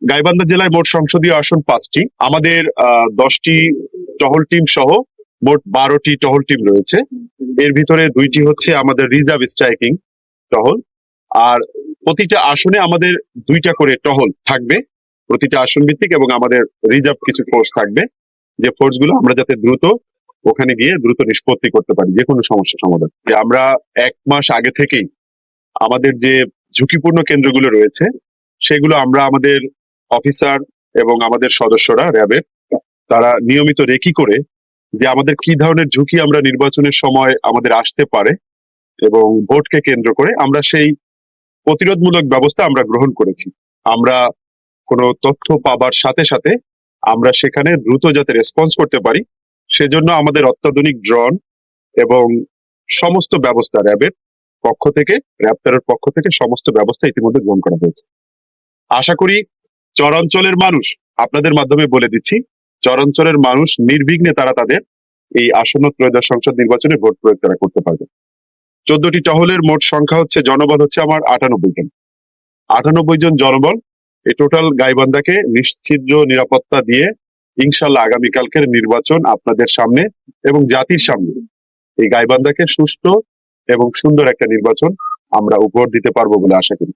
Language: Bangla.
গাইবান্ধা জেলায় মোট সংসদীয় আসন 5টি। আমাদের 10টি টহল টিম সহ মোট 12টি টহল টিম রয়েছে। এর ভিতরে 2টি হচ্ছে আমাদের রিজার্ভ স্ট্রাইকিং টহল। আর প্রতিটা আসনে আমাদের 2টা করে টহল থাকবে, প্রতিটা আসন ভিত্তিক, এবং আমাদের রিজার্ভ কিছু ফোর্স থাকবে, যে ফোর্স গুলো আমরা যাতে দ্রুত ওখানে গিয়ে দ্রুত নিষ্পত্তি করতে পারি যে কোনো সমস্যা সমাধান। আমরা 1 মাস আগে থেকেই আমাদের যে ঝুঁকিপূর্ণ কেন্দ্রগুলো রয়েছে সেগুলো আমরা আমাদের অফিসার এবং আমাদের সদস্যরা র্যাবের তারা নিয়মিত রেকি করে যে আমাদের কি ধরনের ঝুঁকি আমরা নির্বাচনের সময় আমাদের আসতে পারে এবং ভোটকে কেন্দ্র করে আমরা সেই প্রতিরোধমূলক ব্যবস্থা আমরা গ্রহণ করেছি। আমরা কোনো তথ্য পাবার সাথে সাথে আমরা সেখানে দ্রুত যাতে রেসপন্স করতে পারি সেজন্য আমাদের অত্যাধুনিক ড্রোন এবং সমস্ত ব্যবস্থা র্যাবের পক্ষ থেকে, র্যাবটারের পক্ষ থেকে সমস্ত ব্যবস্থা ইতিমধ্যে গ্রহণ করা হয়েছে। আশা করি চরাঞ্চলের মানুষ, আপনাদের মাধ্যমে বলে দিচ্ছি, চরাঞ্চলের মানুষ নির্বিঘ্নে তারা তাদের এই আসন্ন ত্রয়োদশ সংসদ নির্বাচনে ভোট প্রয়োগ তারা করতে পারবে। 14টি টহলের মোট সংখ্যা হচ্ছে, জনবল হচ্ছে আমার 98 জন। 98 জন জনবল এই টোটাল গাইবান্ধাকে নিশ্চিদ্র নিরাপত্তা দিয়ে ইনশাল্লাহ আগামীকালকের নির্বাচন আপনাদের সামনে এবং জাতির সামনে এই গাইবান্ধাকে সুষ্ঠু এবং সুন্দর একটা নির্বাচন আমরা উপহার দিতে পারবো বলে আশা করি।